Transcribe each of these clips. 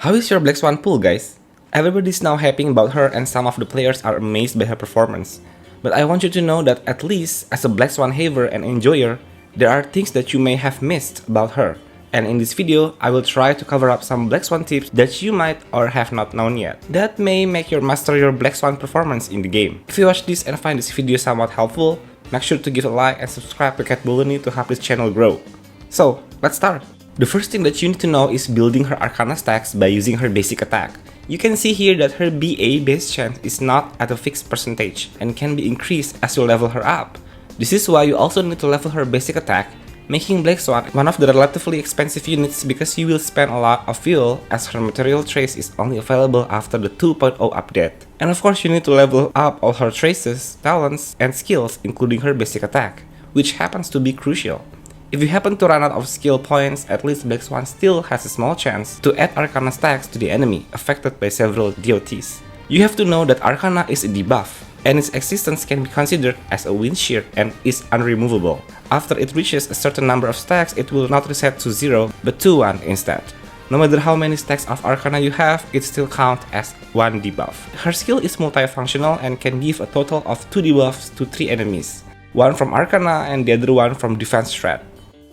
How is your Black Swan pool, guys? Everybody's now hyping about her and some of the players are amazed by her performance. But I want you to know that at least as a Black Swan haver and enjoyer, there are things that you may have missed about her. And in this video, I will try to cover up some Black Swan tips that you might or have not known yet, that may make you master your Black Swan performance in the game. If you watch this and find this video somewhat helpful, make sure to give a like and subscribe to Cat Bologna to help this channel grow. So, let's start! The first thing that you need to know is building her Arcana stacks by using her basic attack. You can see here that her BA base chance is not at a fixed percentage and can be increased as you level her up. This is why you also need to level her basic attack, making Black Swan one of the relatively expensive units because you will spend a lot of fuel as her material trace is only available after the 2.0 update. And of course you need to level up all her traces, talents, and skills including her basic attack, which happens to be crucial. If you happen to run out of skill points, at least Black Swan still has a small chance to add Arcana stacks to the enemy affected by several DOTs. You have to know that Arcana is a debuff, and its existence can be considered as a wind shear and is unremovable. After it reaches a certain number of stacks, it will not reset to 0, but to 1 instead. No matter how many stacks of Arcana you have, it still counts as one debuff. Her skill is multifunctional and can give a total of 2 debuffs to 3 enemies, one from Arcana and the other one from defense threat.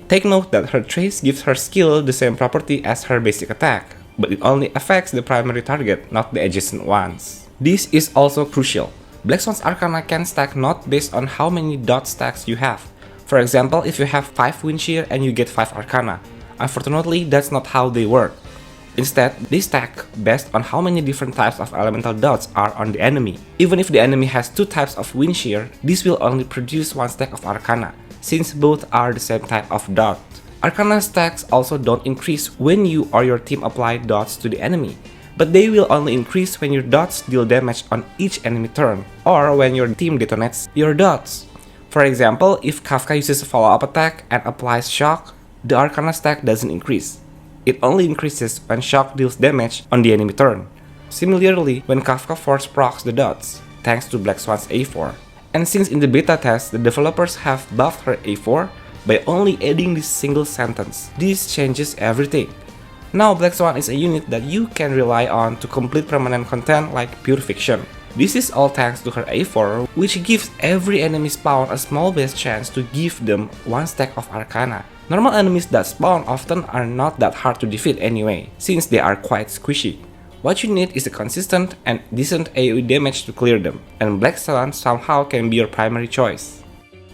Take note that her trace gives her skill the same property as her basic attack, but it only affects the primary target, not the adjacent ones. This is also crucial. Black Swan's Arcana can stack not based on how many dot stacks you have. For example, if you have 5 wind shear and you get 5 Arcana. Unfortunately, that's not how they work. Instead, they stack based on how many different types of elemental dots are on the enemy. Even if the enemy has 2 types of wind shear, this will only produce 1 stack of Arcana, since both are the same type of dot. Arcana stacks also don't increase when you or your team apply dots to the enemy, but they will only increase when your dots deal damage on each enemy turn, or when your team detonates your dots. For example, if KAFKA uses a follow-up attack and applies shock, the Arcana stack doesn't increase. It only increases when shock deals damage on the enemy turn. Similarly, when KAFKA force procs the dots, thanks to Black Swan's A4. And since in the beta test, the developers have buffed her A4 by only adding this single sentence, this changes everything. Now Black Swan is a unit that you can rely on to complete permanent content like Pure Fiction. This is all thanks to her A4, which gives every enemy spawn a small base chance to give them 1 stack of Arcana. Normal enemies that spawn often are not that hard to defeat anyway, since they are quite squishy. What you need is a consistent and decent AoE damage to clear them, and Black Swan somehow can be your primary choice.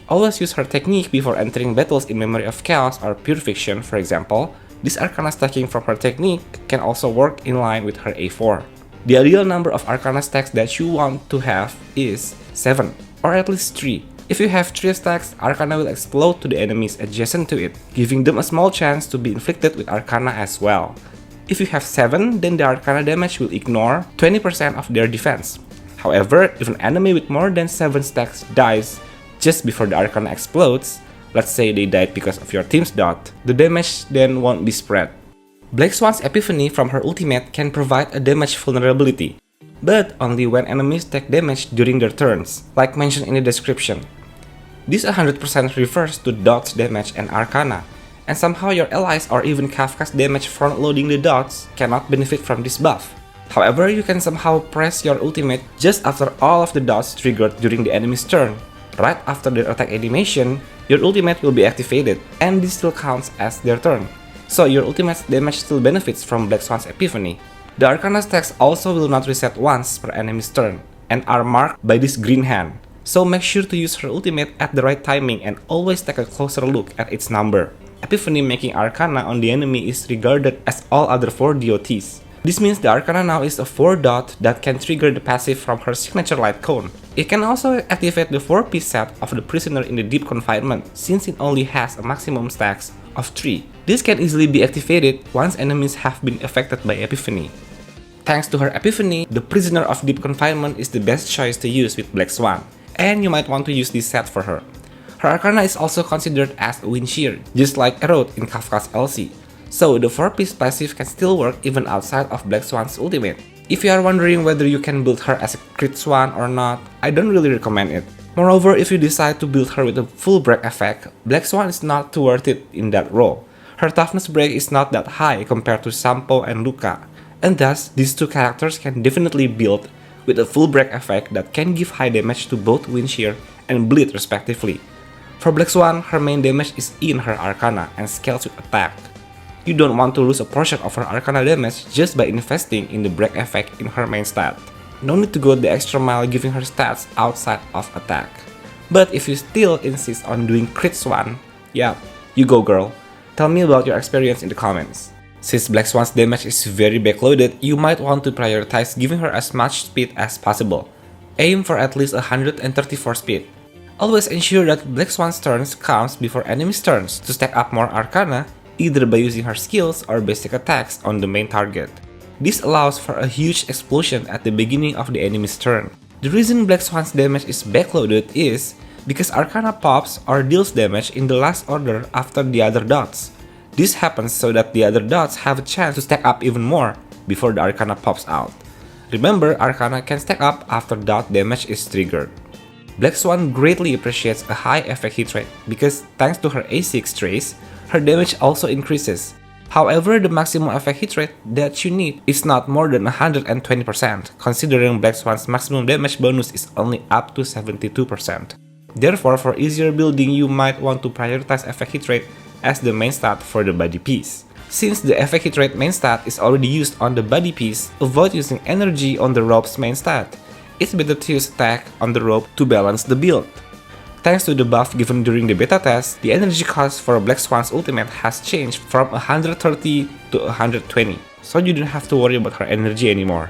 Always use her technique before entering battles in Memory of Chaos or Pure Fiction, for example. This Arcana stacking from her technique can also work in line with her A4. The ideal number of Arcana stacks that you want to have is 7, or at least 3. If you have 3 stacks, Arcana will explode to the enemies adjacent to it, giving them a small chance to be inflicted with Arcana as well. If you have 7, then the Arcana damage will ignore 20% of their defense. However, if an enemy with more than 7 stacks dies just before the Arcana explodes, let's say they died because of your team's dot, the damage then won't be spread. Black Swan's Epiphany from her ultimate can provide a damage vulnerability, but only when enemies take damage during their turns, like mentioned in the description. This 100% refers to dots damage and Arcana, and somehow your allies or even KAFKA's damage front-loading the dots cannot benefit from this buff. However, you can somehow press your ultimate just after all of the dots triggered during the enemy's turn. Right after their attack animation, your ultimate will be activated, and this still counts as their turn. So your ultimate's damage still benefits from Black Swan's Epiphany. The Arcana stacks also will not reset once per enemy's turn, and are marked by this green hand. So make sure to use her ultimate at the right timing and always take a closer look at its number. Epiphany making Arcana on the enemy is regarded as all other 4 DOTs. This means the Arcana now is a 4 dot that can trigger the passive from her signature light cone. It can also activate the 4-piece set of the prisoner in the deep confinement, since it only has a maximum stacks of 3. This can easily be activated once enemies have been affected by Epiphany. Thanks to her Epiphany, the prisoner of deep confinement is the best choice to use with Black Swan, and you might want to use this set for her. Her Arcana is also considered as a wind shear, just like Erode in KAFKA's LC. So the 4-piece passive can still work even outside of Black Swan's ultimate. If you are wondering whether you can build her as a crit swan or not, I don't really recommend it. Moreover, if you decide to build her with a full break effect, Black Swan is not too worth it in that role. Her toughness break is not that high compared to SAMPO and Luca, and thus these two characters can definitely build with a full break effect that can give high damage to both Wind Shear and Bleed respectively. For Black Swan, her main damage is in her Arcana and scales with attack. You don't want to lose a portion of her Arcana damage just by investing in the break effect in her main stat. No need to go the extra mile giving her stats outside of attack. But if you still insist on doing Crit Swan, yeah, you go girl. Tell me about your experience in the comments. Since Black Swan's damage is very backloaded, you might want to prioritize giving her as much speed as possible. Aim for at least 134 speed. Always ensure that Black Swan's turns comes before enemies' turns to stack up more Arcana, either by using her skills or basic attacks on the main target. This allows for a huge explosion at the beginning of the enemy's turn. The reason Black Swan's damage is backloaded is because Arcana pops or deals damage in the last order after the other dots. This happens so that the other dots have a chance to stack up even more before the Arcana pops out. Remember, Arcana can stack up after dot damage is triggered. Black Swan greatly appreciates a high effect hit rate because thanks to her A6 trace, her damage also increases. However, the maximum effect hit rate that you need is not more than 120%, considering Black Swan's maximum damage bonus is only up to 72%. Therefore, for easier building, you might want to prioritize effect hit rate as the main stat for the body piece. Since the effect hit rate main stat is already used on the body piece, avoid using energy on the rope's main stat. It's better to use attack on the rope to balance the build. Thanks to the buff given during the beta test, the energy cost for Black Swan's ultimate has changed from 130 to 120, so you don't have to worry about her energy anymore.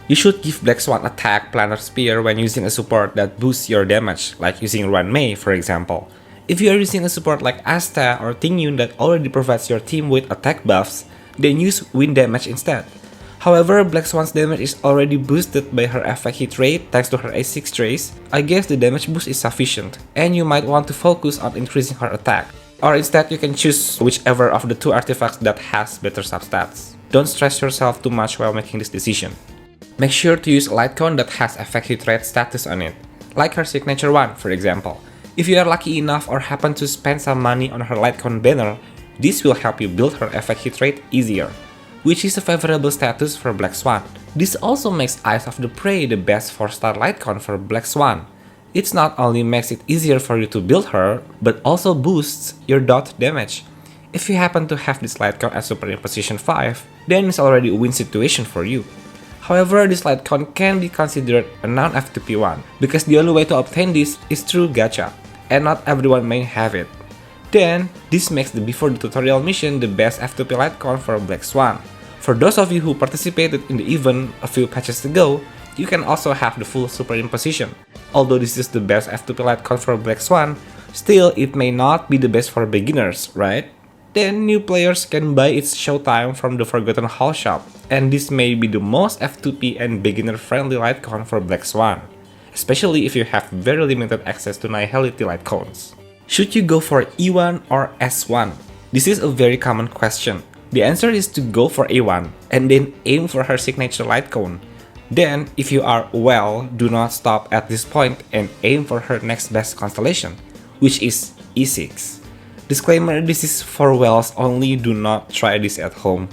You should give Black Swan attack Planar Spear when using a support that boosts your damage, like using RUAN Mei for example. If you are using a support like Asta or Tingyun that already provides your team with attack buffs, then use wind damage instead. However, Black Swan's damage is already boosted by her effect hit rate thanks to her A6 trace. I guess the damage boost is sufficient, and you might want to focus on increasing her attack. Or instead you can choose whichever of the two artifacts that has better substats. Don't stress yourself too much while making this decision. Make sure to use a light cone that has effect hit rate status on it, like her signature one for example. If you are lucky enough or happen to spend some money on her light cone banner, this will help you build her effect hit rate easier, which is a favorable status for Black Swan. This also makes Eyes of the Prey the best 4-star light cone for Black Swan. It not only makes it easier for you to build her, but also boosts your dot damage. If you happen to have this light cone as super in position 5, then it's already a win situation for you. However, this light cone can be considered a non-FTP one, because the only way to obtain this is through gacha, and not everyone may have it. Then, this makes the Before the Tutorial mission the best FTP light cone for Black Swan. For those of you who participated in the event a few patches ago, you can also have the full superimposition. Although this is the best FTP light cone for Black Swan, still it may not be the best for beginners, right? Then new players can buy its Showtime from the Forgotten Hall shop, and this may be the most F2P and beginner-friendly light cone for Black Swan, especially if you have very limited access to Nihility light cones. Should you go for E1 or S1? This is a very common question. The answer is to go for A1, and then aim for her signature light cone. Then, if you are well, do not stop at this point and aim for her next best constellation, which is E6. Disclaimer, this is for wells only, do not try this at home.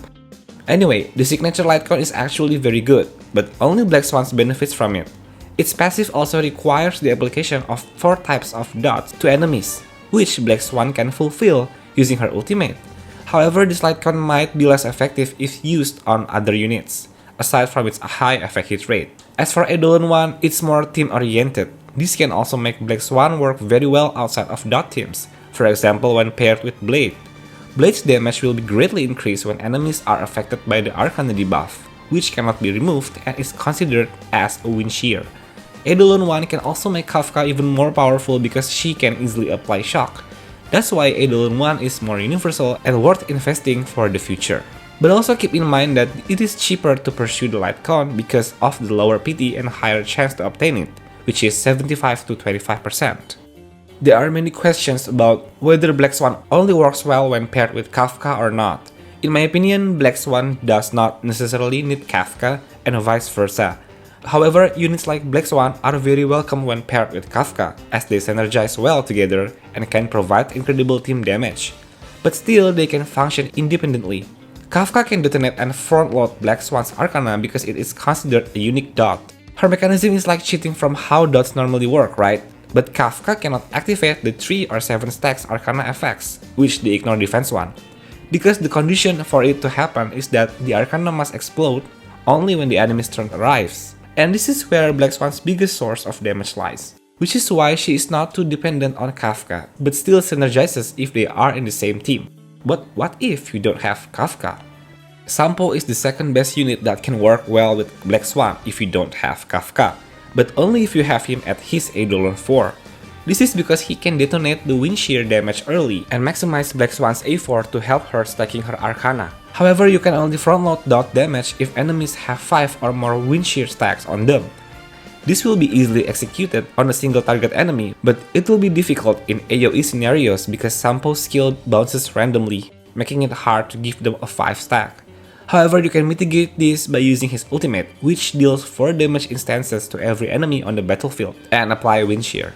Anyway, the signature light cone is actually very good, but only Black Swan benefits from it. Its passive also requires the application of 4 types of dots to enemies, which Black Swan can fulfill using her ultimate. However, this light cone might be less effective if used on other units, aside from its high effect hit rate. As for Eidolon 1, it's more team-oriented. This can also make Black Swan work very well outside of dot teams, for example when paired with Blade. Blade's damage will be greatly increased when enemies are affected by the Arcana debuff, which cannot be removed and is considered as a Wind Shear. Eidolon 1 can also make KAFKA even more powerful because she can easily apply shock. That's why Eidolon 1 is more universal and worth investing for the future. But also keep in mind that it is cheaper to pursue the light cone because of the lower PT and higher chance to obtain it, which is 75 to 25%. There are many questions about whether Black Swan only works well when paired with KAFKA or not. In my opinion, Black Swan does not necessarily need KAFKA and vice versa. However, units like Black Swan are very welcome when paired with KAFKA, as they synergize well together and can provide incredible team damage. But still, they can function independently. KAFKA can detonate and front-load Black Swan's Arcana because it is considered a unique dot. Her mechanism is like cheating from how dots normally work, right? But KAFKA cannot activate the 3 or 7 stacks Arcana effects, which they ignore Defense 1. Because the condition for it to happen is that the Arcana must explode only when the enemy's turn arrives. And this is where Black Swan's biggest source of damage lies. Which is why she is not too dependent on KAFKA, but still synergizes if they are in the same team. But what if you don't have KAFKA? SAMPO is the second best unit that can work well with Black Swan if you don't have KAFKA, but only if you have him at his A$4. This is because he can detonate the wind shear damage early and maximize Black Swan's A4 to help her stacking her Arcana. However, you can only frontload dot damage if enemies have 5 or more wind shear stacks on them. This will be easily executed on a single target enemy, but it will be difficult in AoE scenarios because SAMPO's skill bounces randomly, making it hard to give them a 5 stack. However, you can mitigate this by using his ultimate, which deals 4 damage instances to every enemy on the battlefield, and apply wind shear.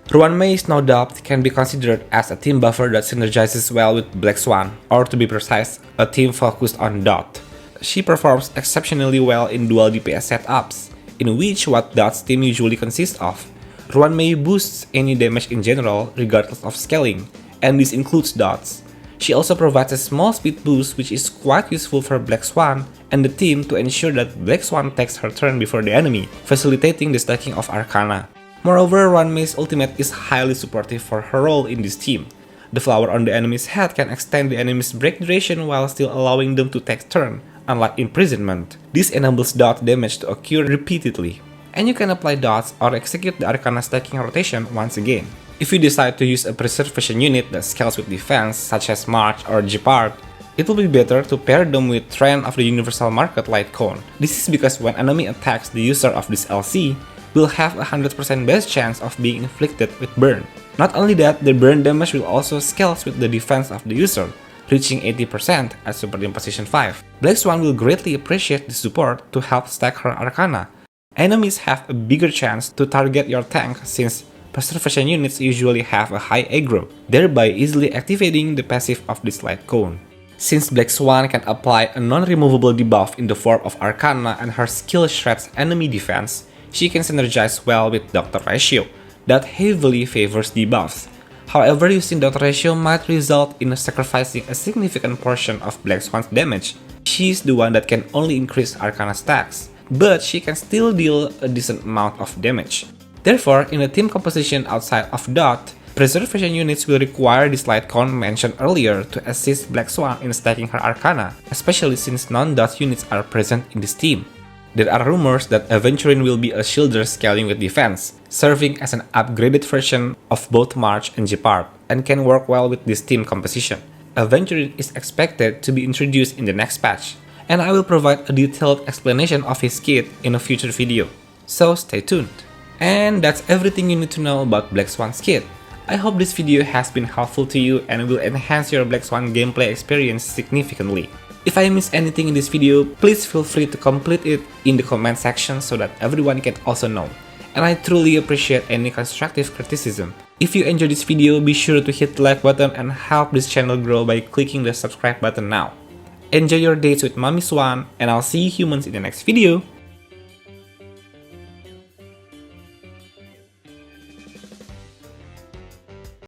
RUAN Mei's no doubt can be considered as a team buffer that synergizes well with Black Swan, or to be precise, a team focused on dot. She performs exceptionally well in dual DPS setups, in which what dot's team usually consists of. RUAN Mei boosts any damage in general, regardless of scaling, and this includes dots. She also provides a small speed boost which is quite useful for Black Swan and the team to ensure that Black Swan takes her turn before the enemy, facilitating the stacking of Arcana. Moreover, RUAN Mei's ultimate is highly supportive for her role in this team. The flower on the enemy's head can extend the enemy's break duration while still allowing them to take turn, unlike imprisonment. This enables dot damage to occur repeatedly, and you can apply dots or execute the Arcana Stacking rotation once again. If you decide to use a preservation unit that scales with defense, such as March or Jeopard, it will be better to pair them with Trend of the Universal Market Light Cone. This is because when enemy attacks the user of this LC, will have a 100% best chance of being inflicted with burn. Not only that, the burn damage will also scale with the defense of the user, reaching 80% at Super Imposition 5. Black Swan will greatly appreciate the support to help stack her Arcana. Enemies have a bigger chance to target your tank since preservation units usually have a high aggro, thereby easily activating the passive of this light cone. Since Black Swan can apply a non-removable debuff in the form of Arcana and her skill shreds enemy defense, she can synergize well with Doctor Ratio, that heavily favors debuffs. However, using Doctor Ratio might result in sacrificing a significant portion of Black Swan's damage. She's the one that can only increase Arcana stacks, but she can still deal a decent amount of damage. Therefore, in a team composition outside of dot, preservation units will require this light cone mentioned earlier to assist Black Swan in stacking her Arcana, especially since non-dot units are present in this team. There are rumors that Aventurine will be a shielder scaling with defense, serving as an upgraded version of both March and Jeopard, and can work well with this team composition. Aventurine is expected to be introduced in the next patch, and I will provide a detailed explanation of his kit in a future video, so stay tuned. And that's everything you need to know about Black Swan's kit. I hope this video has been helpful to you and will enhance your Black Swan gameplay experience significantly. If I missed anything in this video, please feel free to complete it in the comment section so that everyone can also know. And I truly appreciate any constructive criticism. If you enjoyed this video, be sure to hit the like button and help this channel grow by clicking the subscribe button now. Enjoy your dates with Mommy Swan, and I'll see you humans in the next video.